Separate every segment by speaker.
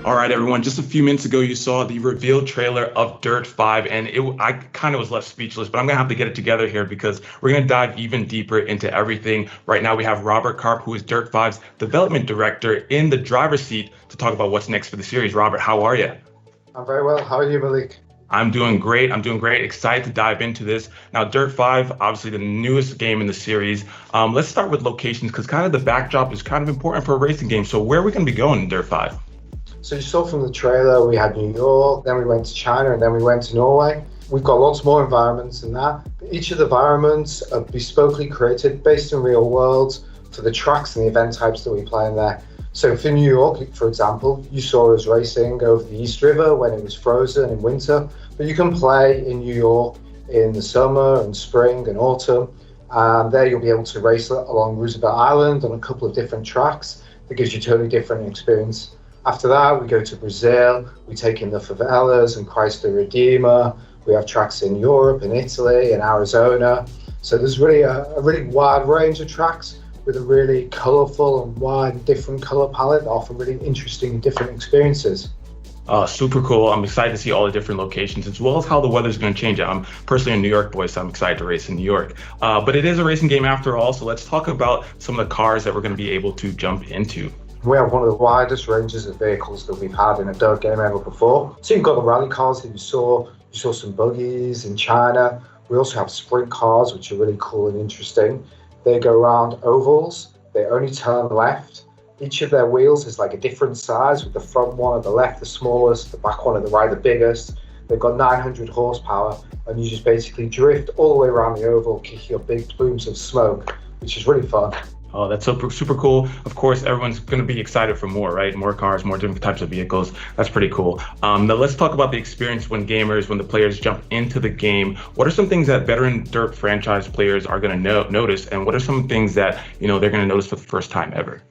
Speaker 1: All right, everyone. Just a few minutes ago, you saw the reveal trailer of Dirt 5, and I kind of was left speechless, but I'm going to have to get it together here because we're going to dive even deeper into everything. Right now, we have Robert Karp, who is Dirt 5's development director, in the driver's seat to talk about what's next for the series. Robert, how are you?
Speaker 2: I'm very well. How are you, Malik?
Speaker 1: I'm doing great. Excited to dive into this. Now, Dirt 5, obviously the newest game in the series. Let's start with locations because kind of the backdrop is kind of important for a racing game. So where are we going to be going in Dirt 5?
Speaker 2: So you saw from the trailer, we had New York, then we went to China, and then we went to Norway. We've got lots more environments than that. Each of the environments are bespokely created based in real worlds for the tracks and the event types that we play in there. So for New York, for example, you saw us racing over the East River when it was frozen in winter, but you can play in New York in the summer and spring and autumn. And there you'll be able to race along Roosevelt Island on a couple of different tracks. That gives you a totally different experience. After that, we go to Brazil, we take in the favelas and Christ the Redeemer. We have tracks in Europe, in Italy, in Arizona. So there's really a really wide range of tracks with a really colourful and wide different colour palette that offer really interesting and different experiences.
Speaker 1: Super cool. I'm excited to see all the different locations as well as how the weather's going to change. I'm personally a New York boy, so I'm excited to race in New York. But it is a racing game after all, so let's talk about some of the cars that we're going to be able to jump into.
Speaker 2: We have one of the widest ranges of vehicles that we've had in a dirt game ever before. So you've got the rally cars that you saw some buggies in China. We also have sprint cars, which are really cool and interesting. They go around ovals, they only turn left. Each of their wheels is like a different size, with the front one at the left the smallest, the back one at the right the biggest. They've got 900 horsepower, and you just basically drift all the way around the oval, kicking up big plumes of smoke, which is really fun.
Speaker 1: Oh, that's super cool. Of course, everyone's going to be excited for more, right? More cars, more different types of vehicles. That's pretty cool. Now let's talk about the experience when the players jump into the game. What are some things that veteran Dirt franchise players are going to notice, and what are some things that they're going to notice for the first time ever?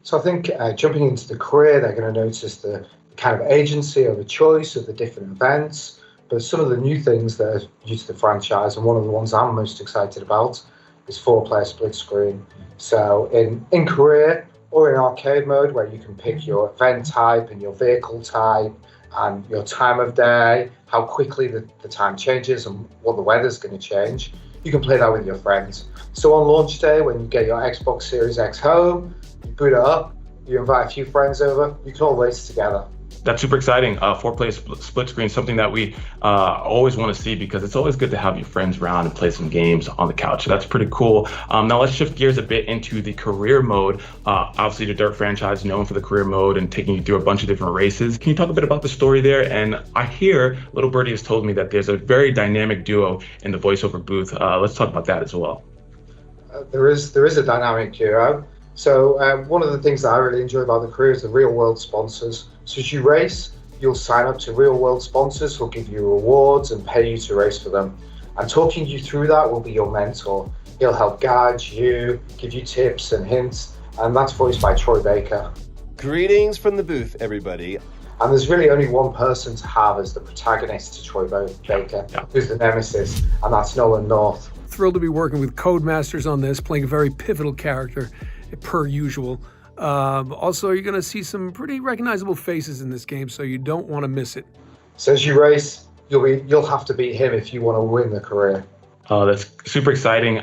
Speaker 2: So I think jumping into the career, they're going to notice the kind of agency or the choice of the different events. But some of the new things that are due to the franchise, and one of the ones I'm most excited about, is 4-player split screen. So in career or in arcade mode, where you can pick your event type and your vehicle type and your time of day, how quickly the time changes and what the weather's going to change, you can play that with your friends. So on launch day, when you get your Xbox Series X home, you boot it up, you invite a few friends over, you can all race together.
Speaker 1: That's super exciting. 4-player split screen, something that we always want to see because it's always good to have your friends around and play some games on the couch. So that's pretty cool. Now let's shift gears a bit into the career mode. Obviously, the Dirt franchise is known for the career mode and taking you through a bunch of different races. Can you talk a bit about the story there? And I hear Little Birdie has told me that there's a very dynamic duo in the voiceover booth. Let's talk about that as well.
Speaker 2: There is a dynamic duo. So one of the things that I really enjoy about the career is the real world sponsors. So as you race, you'll sign up to real world sponsors who'll give you rewards and pay you to race for them. And talking you through that will be your mentor. He'll help guide you, give you tips and hints, and that's voiced by Troy Baker.
Speaker 3: Greetings from the booth, everybody.
Speaker 2: And there's really only one person to have as the protagonist to Troy Baker, who's the nemesis, and that's Nolan North.
Speaker 4: Thrilled to be working with Codemasters on this, playing a very pivotal character, per usual. Also, you're going to see some pretty recognizable faces in this game, so you don't want to miss it.
Speaker 2: So as you race, you'll have to beat him if you want to win the career.
Speaker 1: That's super exciting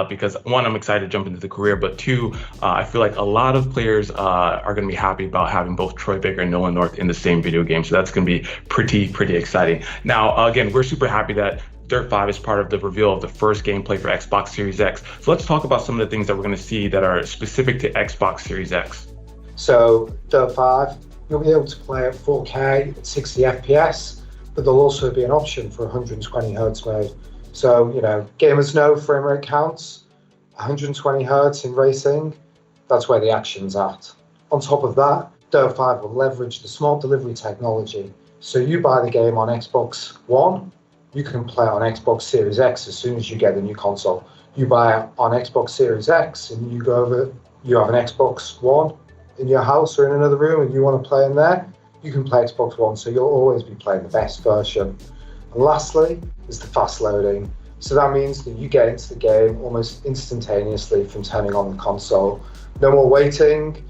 Speaker 1: because one, I'm excited to jump into the career, but two, I feel like a lot of players are going to be happy about having both Troy Baker and Nolan North in the same video game. So that's going to be pretty exciting. Now, again, we're super happy that Dirt 5 is part of the reveal of the first gameplay for Xbox Series X. So let's talk about some of the things that we're going to see that are specific to Xbox Series X.
Speaker 2: So Dirt 5, you'll be able to play at 4K at 60 FPS, but there'll also be an option for 120 Hz mode. So, gamers know frame rate counts. 120 Hz in racing, that's where the action's at. On top of that, Dirt 5 will leverage the smart delivery technology. So you buy the game on Xbox One, you can play on Xbox Series X as soon as you get the new console. You buy it on Xbox Series X and you go over, you have an Xbox One in your house or in another room and you want to play in there, you can play Xbox One, so you'll always be playing the best version. And lastly is the fast loading. So that means that you get into the game almost instantaneously from turning on the console. No more waiting.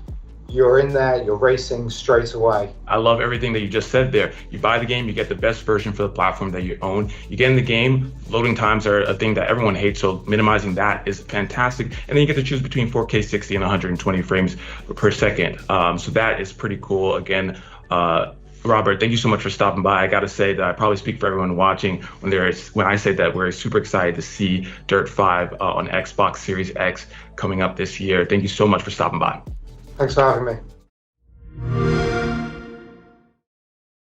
Speaker 2: you're in there, you're racing straight away.
Speaker 1: I love everything that you just said there. You buy the game, you get the best version for the platform that you own. You get in the game, loading times are a thing that everyone hates, so minimizing that is fantastic. And then you get to choose between 4K 60 and 120 frames per second. So that is pretty cool. Again, Robert, thank you so much for stopping by. I got to say that I probably speak for everyone watching when I say that we're super excited to see Dirt 5 on Xbox Series X coming up this year. Thank you so much for stopping by.
Speaker 2: Thanks for having me.